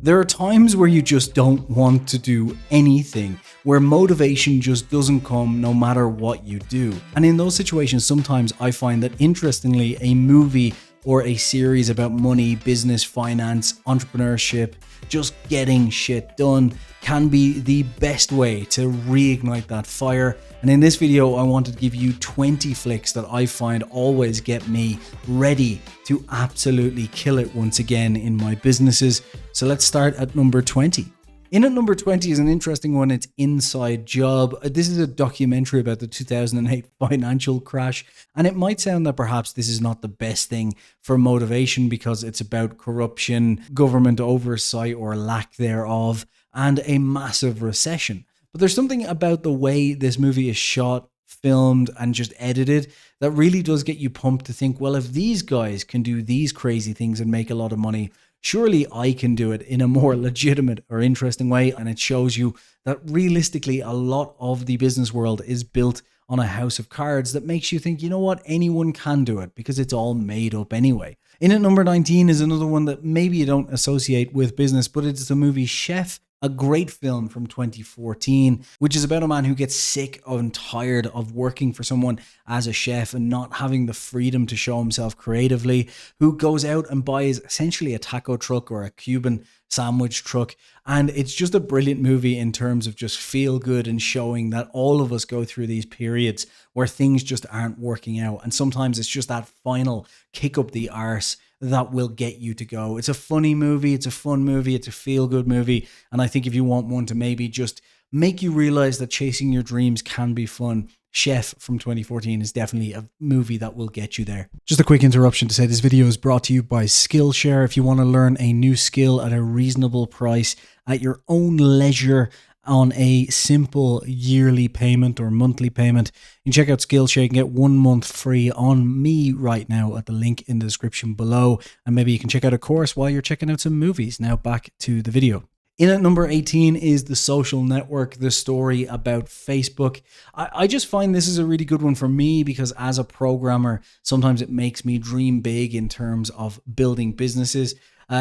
There are times where you just don't want to do anything, where motivation just doesn't come no matter what you do. And in those situations, sometimes I find that interestingly, a movie or a series about money, business, finance, entrepreneurship, just getting shit done can be the best way to reignite that fire. And in this video, I wanted to give you 20 flicks that I find always get me ready to absolutely kill it once again in my businesses. So let's start at number 20. In at number 20 is an interesting one. It's Inside Job. This is a documentary about the 2008 financial crash. And it might sound that perhaps this is not the best thing for motivation because it's about corruption, government oversight or lack thereof, and a massive recession. But there's something about the way this movie is shot, filmed, and just edited that really does get you pumped to think, well, if these guys can do these crazy things and make a lot of money, surely I can do it in a more legitimate or interesting way. And it shows you that realistically, a lot of the business world is built on a house of cards that makes you think, you know what, anyone can do it because it's all made up anyway. In at number 19 is another one that maybe you don't associate with business, but it's the movie Chef. A great film from 2014, which is about a man who gets sick and tired of working for someone as a chef and not having the freedom to show himself creatively, who goes out and buys essentially a taco truck or a Cuban sandwich truck. And it's just a brilliant movie in terms of just feel good and showing that all of us go through these periods where things just aren't working out. And sometimes it's just that final kick up the arse that will get you to go. It's a funny movie, it's a fun movie, it's a feel-good movie, and I think if you want one to maybe just make you realize that chasing your dreams can be fun, Chef from 2014 is definitely a movie that will get you there. Just a quick interruption to say this video is brought to you by Skillshare. If you want to learn a new skill at a reasonable price, at your own leisure, on a simple yearly payment or monthly payment, you can check out Skillshare. You can get 1 month free on me right now at the link in the description below. And maybe you can check out a course while you're checking out some movies. Now back to the video. In at number 18 is The Social Network, the story about Facebook. I just find this is a really good one for me because as a programmer, sometimes it makes me dream big in terms of building businesses.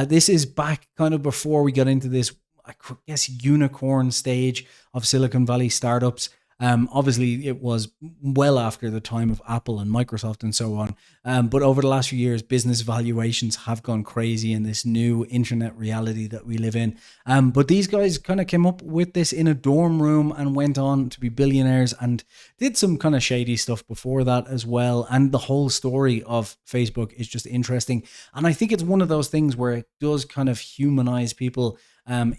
This is back kind of before we got into this, I guess, unicorn stage of Silicon Valley startups. Obviously, it was well after the time of Apple and Microsoft and so on. But over the last few years, business valuations have gone crazy in this new internet reality that we live in. But these guys kind of came up with this in a dorm room and went on to be billionaires and did some kind of shady stuff before that as well. And the whole story of Facebook is just interesting. And I think it's one of those things where it does kind of humanize people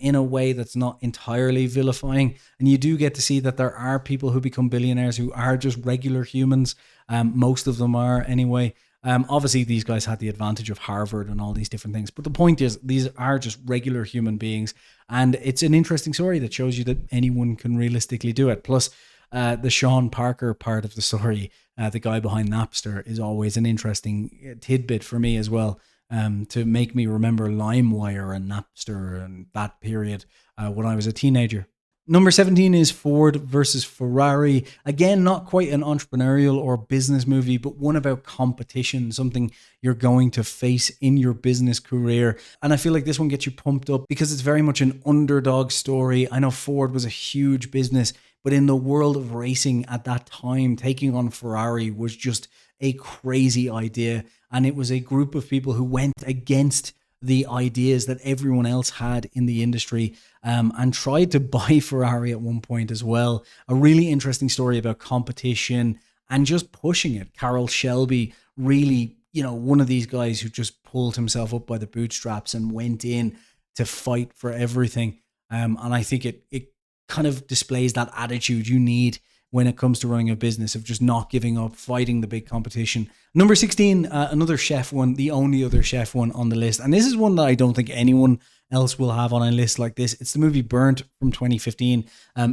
in a way that's not entirely vilifying. And you do get to see that there are people who become billionaires who are just regular humans. Most of them are anyway. Obviously, these guys had the advantage of Harvard and all these different things. But the point is, these are just regular human beings. And it's an interesting story that shows you that anyone can realistically do it. Plus, the Sean Parker part of the story, the guy behind Napster, is always an interesting tidbit for me as well. To make me remember LimeWire and Napster and that period when I was a teenager. Number 17 is Ford versus Ferrari. Again, not quite an entrepreneurial or business movie, but one about competition, something you're going to face in your business career. And I feel like this one gets you pumped up because it's very much an underdog story. I know Ford was a huge business, but in the world of racing at that time, taking on Ferrari was just a crazy idea. And it was a group of people who went against the ideas that everyone else had in the industry and tried to buy Ferrari at one point as well. A really interesting story about competition and just pushing it. Carroll Shelby, really, one of these guys who just pulled himself up by the bootstraps and went in to fight for everything. And I think it kind of displays that attitude you need when it comes to running a business, of just not giving up, fighting the big competition. Number 16, another chef one, the only other chef one on the list. And this is one that I don't think anyone else will have on a list like this. It's the movie Burnt from 2015.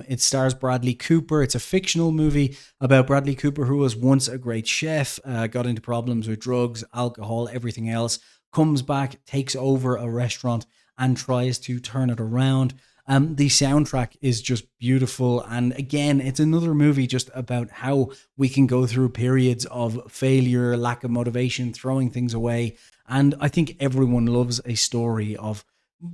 It stars Bradley Cooper. It's a fictional movie about Bradley Cooper, who was once a great chef, got into problems with drugs, alcohol, everything else, comes back, takes over a restaurant and tries to turn it around. The soundtrack is just beautiful. And again, it's another movie just about how we can go through periods of failure, lack of motivation, throwing things away. And I think everyone loves a story of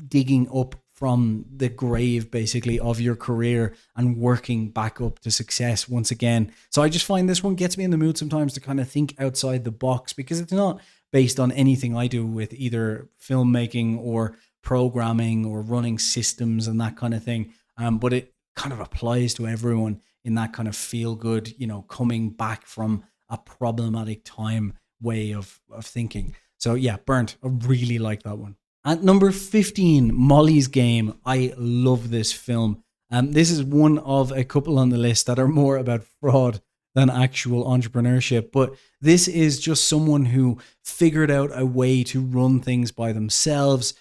digging up from the grave basically of your career and working back up to success once again. So I just find this one gets me in the mood sometimes to kind of think outside the box, because it's not based on anything I do with either filmmaking or programming or running systems and that kind of thing. But it kind of applies to everyone in that kind of feel good, coming back from a problematic time way of thinking. So yeah, Burnt. I really like that one. At number 15, Molly's Game. I love this film. This is one of a couple on the list that are more about fraud than actual entrepreneurship. But this is just someone who figured out a way to run things by themselves.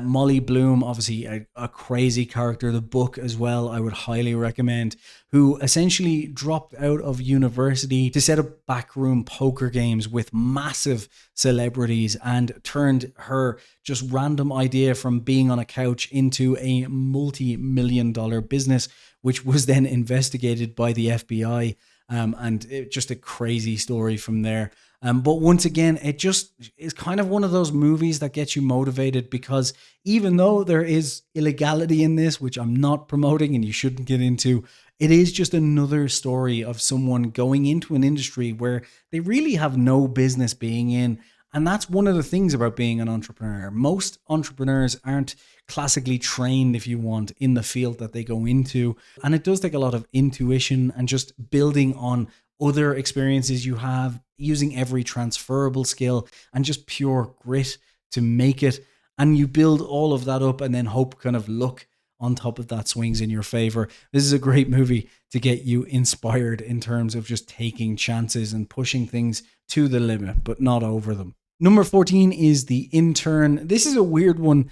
Molly Bloom, obviously a crazy character. The book as well, I would highly recommend, who essentially dropped out of university to set up backroom poker games with massive celebrities and turned her just random idea from being on a couch into a multi-million-dollar business, which was then investigated by the FBI. And just a crazy story from there. But once again, it just is kind of one of those movies that gets you motivated, because even though there is illegality in this, which I'm not promoting and you shouldn't get into, it is just another story of someone going into an industry where they really have no business being in. And that's one of the things about being an entrepreneur. Most entrepreneurs aren't classically trained, if you want, in the field that they go into. And it does take a lot of intuition and just building on other experiences you have, using every transferable skill and just pure grit to make it. And you build all of that up and then hope kind of luck on top of that swings in your favor. This is a great movie to get you inspired in terms of just taking chances and pushing things to the limit, but not over them. Number 14 is The Intern. This is a weird one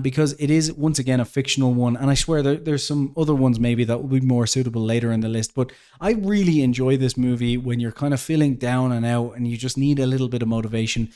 because it is, once again, a fictional one. And I swear there's some other ones maybe that will be more suitable later in the list. But I really enjoy this movie when you're kind of feeling down and out and you just need a little bit of motivation,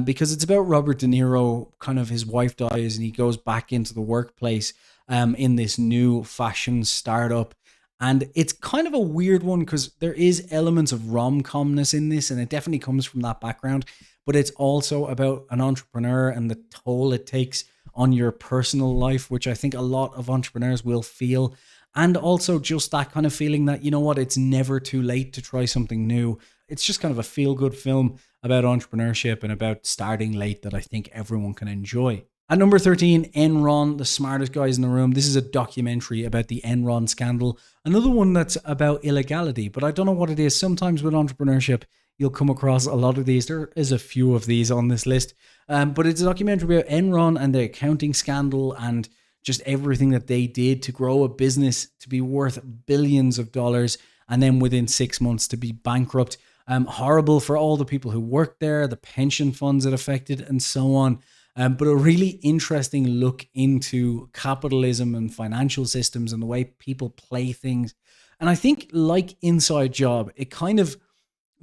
because it's about Robert De Niro. Kind of his wife dies and he goes back into the workplace in this new fashion startup. And it's kind of a weird one because there is elements of rom-comness in this, and it definitely comes from that background. But it's also about an entrepreneur and the toll it takes on your personal life, which I think a lot of entrepreneurs will feel. And also just that kind of feeling that, you know what, it's never too late to try something new. It's just kind of a feel-good film about entrepreneurship and about starting late that I think everyone can enjoy. At number 13, Enron, the smartest guys in the room. This is a documentary about the Enron scandal. Another one that's about illegality, but I don't know what it is. Sometimes with entrepreneurship, you'll come across a lot of these. There is a few of these on this list. But it's a documentary about Enron and the accounting scandal and just everything that they did to grow a business to be worth billions of dollars and then within 6 months to be bankrupt. Horrible for all the people who worked there, the pension funds it affected, and so on. But a really interesting look into capitalism and financial systems and the way people play things. And I think, like Inside Job, it kind of,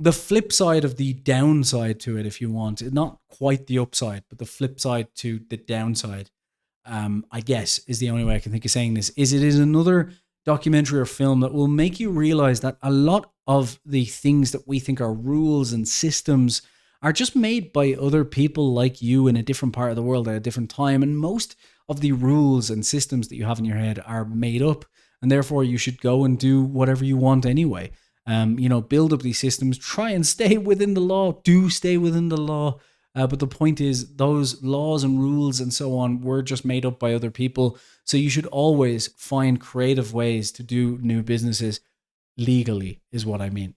the flip side of the downside to it, if you want, not quite the upside, but the flip side to the downside, I guess is the only way I can think of saying this, is it is another documentary or film that will make you realize that a lot of the things that we think are rules and systems are just made by other people like you in a different part of the world at a different time. And most of the rules and systems that you have in your head are made up, and therefore you should go and do whatever you want anyway. Build up these systems, try and stay within the law, do stay within the law. But the point is, those laws and rules and so on were just made up by other people. So you should always find creative ways to do new businesses legally, is what I mean.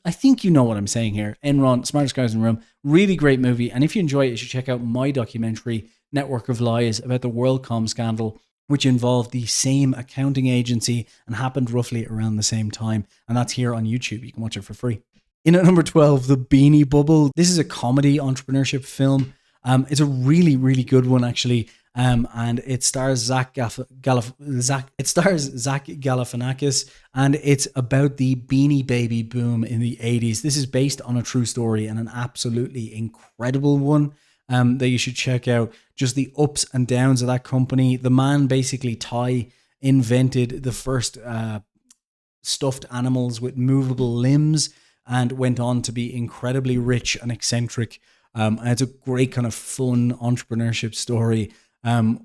I think you know what I'm saying here. Enron, smartest guys in the room, really great movie. And if you enjoy it, you should check out my documentary, Network of Lies, about the WorldCom scandal, which involved the same accounting agency and happened roughly around the same time. And that's here on YouTube. You can watch it for free. In at number 12, The Beanie Bubble. This is a comedy entrepreneurship film. It's a really, really good one, actually. And it stars Zach Galifianakis, and it's about the Beanie Baby boom in the 80s. This is based on a true story and an absolutely incredible one that you should check out. Just the ups and downs of that company. The man, basically, Ty, invented the first stuffed animals with movable limbs and went on to be incredibly rich and eccentric. And it's a great kind of fun entrepreneurship story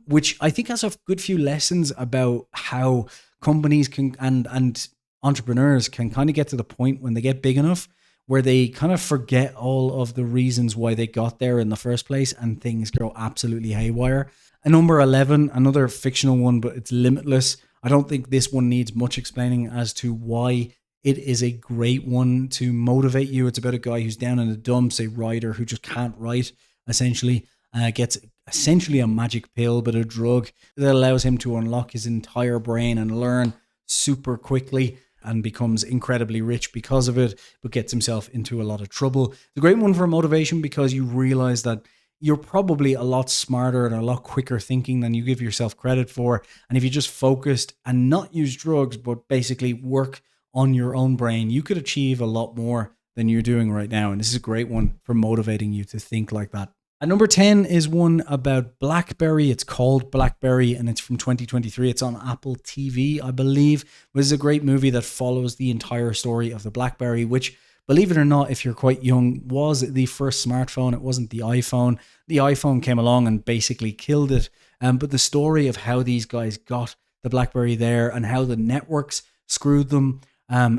which I think has a good few lessons about how companies can and entrepreneurs can kind of get to the point when they get big enough where they kind of forget all of the reasons why they got there in the first place and things go absolutely haywire. And number 11, another fictional one, but it's Limitless. I don't think this one needs much explaining as to why it is a great one to motivate you. It's about a guy who's down in the dumps, a writer who just can't write, essentially, gets essentially a magic pill, but a drug that allows him to unlock his entire brain and learn super quickly and becomes incredibly rich because of it, but gets himself into a lot of trouble. The great one for motivation because you realize that you're probably a lot smarter and a lot quicker thinking than you give yourself credit for. And if you just focused and not use drugs, but basically work on your own brain, you could achieve a lot more than you're doing right now. And this is a great one for motivating you to think like that. And number 10 is one about Blackberry. It's called Blackberry and it's from 2023. It's on Apple TV, I believe. This is a great movie that follows the entire story of the Blackberry, which, believe it or not, if you're quite young, was the first smartphone. It wasn't the iPhone. The iPhone came along and basically killed it. But the story of how these guys got the Blackberry there and how the networks screwed them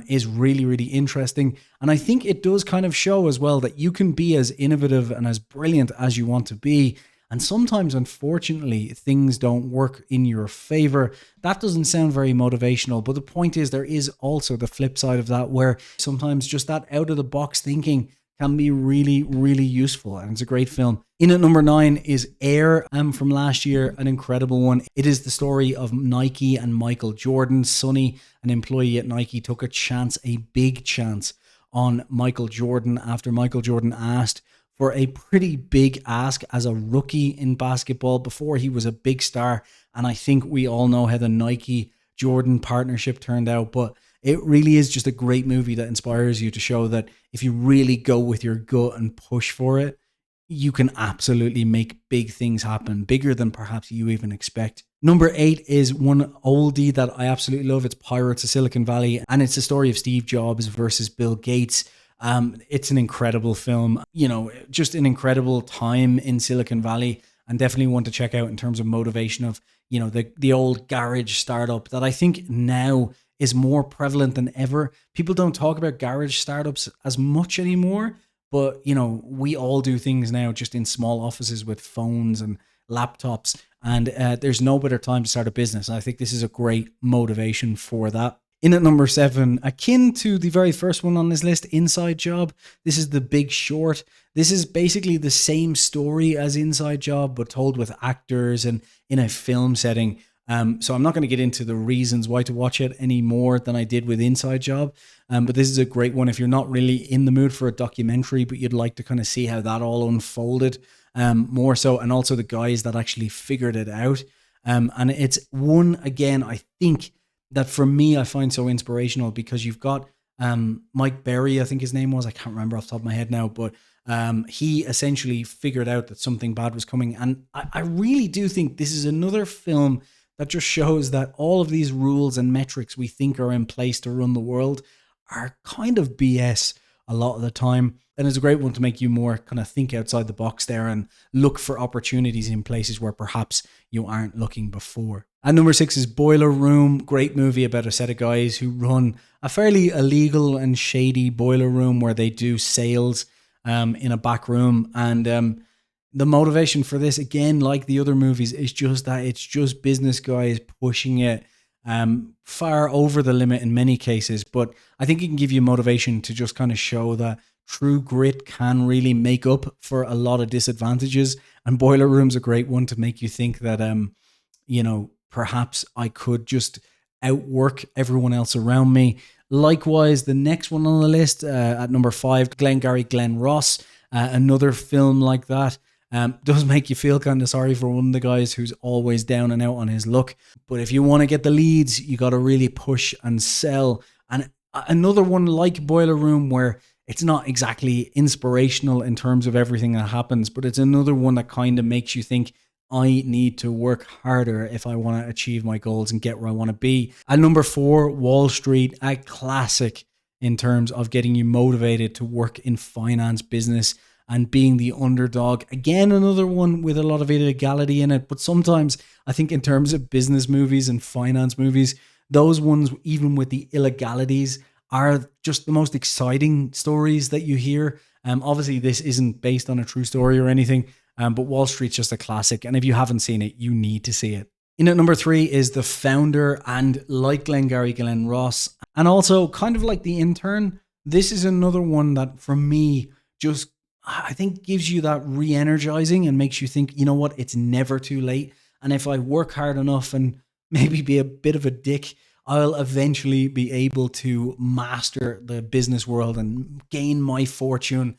is really, really interesting. And I think it does kind of show as well that you can be as innovative and as brilliant as you want to be. And sometimes, unfortunately, things don't work in your favor. That doesn't sound very motivational, but the point is there is also the flip side of that where sometimes just that out of the box thinking can be really, really useful. And it's a great film. In at number 9 is Air from last year, an incredible one. It is the story of Nike and Michael Jordan. Sonny, an employee at Nike, took a chance, a big chance on Michael Jordan after Michael Jordan asked for a pretty big ask as a rookie in basketball before he was a big star. And I think we all know how the Nike Jordan partnership turned out, but it really is just a great movie that inspires you to show that if you really go with your gut and push for it, you can absolutely make big things happen, bigger than perhaps you even expect. Number 8 is one oldie that I absolutely love. It's Pirates of Silicon Valley, and it's the story of Steve Jobs versus Bill Gates. It's an incredible film, just an incredible time in Silicon Valley, and definitely one to check out in terms of motivation of, the old garage startup that I think now is more prevalent than ever. People don't talk about garage startups as much anymore, but we all do things now just in small offices with phones and laptops, and there's no better time to start a business. And I think this is a great motivation for that. In at number 7, akin to the very first one on this list, Inside Job. This is The Big Short. This is basically the same story as Inside Job, but told with actors and in a film setting. So I'm not going to get into the reasons why to watch it any more than I did with Inside Job. But this is a great one if you're not really in the mood for a documentary, but you'd like to kind of see how that all unfolded more so, and also the guys that actually figured it out. And it's one, again, I think that for me, I find so inspirational because you've got Mike Berry, I think his name was, I can't remember off the top of my head now, but he essentially figured out that something bad was coming. And I really do think this is another film that just shows that all of these rules and metrics we think are in place to run the world are kind of BS a lot of the time. And it's a great one to make you more kind of think outside the box there and look for opportunities in places where perhaps you aren't looking before. And number 6 is Boiler Room. Great movie about a set of guys who run a fairly illegal and shady boiler room where they do sales in a back room. And the motivation for this, again, like the other movies, is just that it's just business guys pushing it far over the limit in many cases. But I think it can give you motivation to just kind of show that true grit can really make up for a lot of disadvantages. And Boiler Room's a great one to make you think that, perhaps I could just outwork everyone else around me. Likewise, the next one on the list at number 5, Glengarry, Glen Ross, another film like that. Does make you feel kind of sorry for one of the guys who's always down and out on his luck. But if you want to get the leads, you got to really push and sell. And another one like Boiler Room where it's not exactly inspirational in terms of everything that happens, but it's another one that kind of makes you think, I need to work harder if I want to achieve my goals and get where I want to be. At number 4, Wall Street, a classic in terms of getting you motivated to work in finance, business, and being the underdog. Again, another one with a lot of illegality in it, but sometimes I think in terms of business movies and finance movies, those ones, even with the illegalities, are just the most exciting stories that you hear. Obviously, this isn't based on a true story or anything, but Wall Street's just a classic. And if you haven't seen it, you need to see it. In at number 3 is The Founder, and like Glengarry Glen Ross, and also kind of like The Intern, this is another one that for me just, I think, gives you that re-energizing and makes you think, you know what, it's never too late. And if I work hard enough and maybe be a bit of a dick, I'll eventually be able to master the business world and gain my fortune,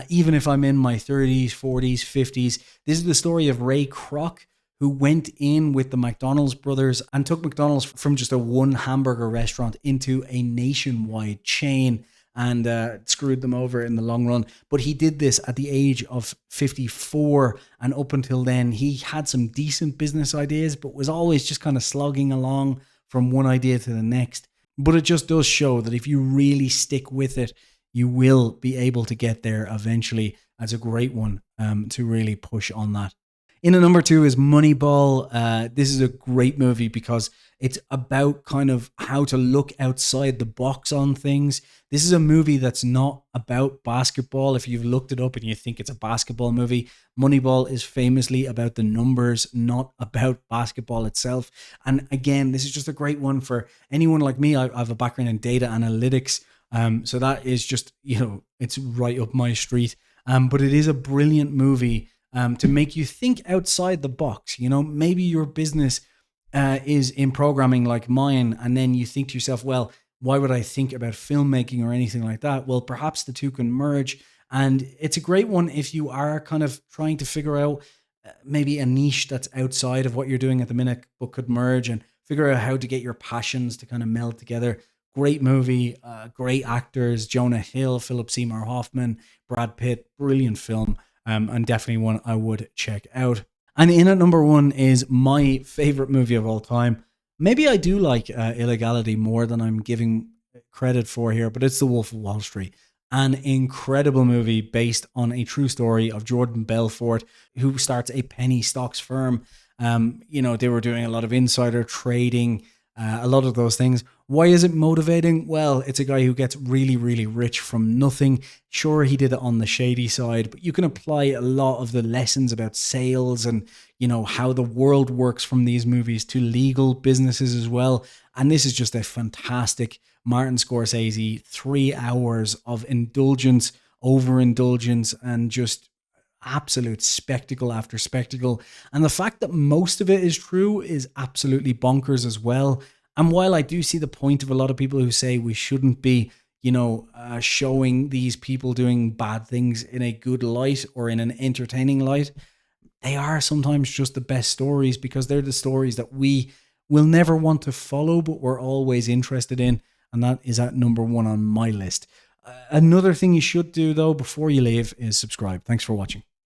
even if I'm in my 30s, 40s, 50s. This is the story of Ray Kroc, who went in with the McDonald's brothers and took McDonald's from just a one hamburger restaurant into a nationwide chain, and screwed them over in the long run. But he did this at the age of 54, and up until then, he had some decent business ideas, but was always just kind of slogging along from one idea to the next. But it just does show that if you really stick with it, you will be able to get there eventually. That's a great one to really push on that. In at number 2 is Moneyball. This is a great movie because it's about kind of how to look outside the box on things. This is a movie that's not about basketball. If you've looked it up and you think it's a basketball movie, Moneyball is famously about the numbers, not about basketball itself. And again, this is just a great one for anyone like me. I have a background in data analytics. So that is just, it's right up my street. But it is a brilliant movie to make you think outside the box. Maybe your business is in programming like mine, and then you think to yourself, well, why would I think about filmmaking or anything like that? Well, perhaps the two can merge. And it's a great one if you are kind of trying to figure out maybe a niche that's outside of what you're doing at the minute, but could merge, and figure out how to get your passions to kind of meld together. Great movie, great actors, Jonah Hill, Philip Seymour Hoffman, Brad Pitt, brilliant film. And definitely one I would check out. And in at number 1 is my favorite movie of all time. Maybe I do like illegality more than I'm giving credit for here, but it's The Wolf of Wall Street. An incredible movie based on a true story of Jordan Belfort, who starts a penny stocks firm. They were doing a lot of insider trading, a lot of those things. Why is it motivating? Well, it's a guy who gets really, really rich from nothing. Sure, he did it on the shady side, but you can apply a lot of the lessons about sales and, how the world works from these movies to legal businesses as well. And this is just a fantastic Martin Scorsese 3 hours of indulgence, overindulgence, and just absolute spectacle after spectacle. And the fact that most of it is true is absolutely bonkers as well. And while I do see the point of a lot of people who say we shouldn't be, showing these people doing bad things in a good light or in an entertaining light, they are sometimes just the best stories, because they're the stories that we will never want to follow, but we're always interested in. And that is at number 1 on my list. Another thing you should do, though, before you leave is subscribe. Thanks for watching.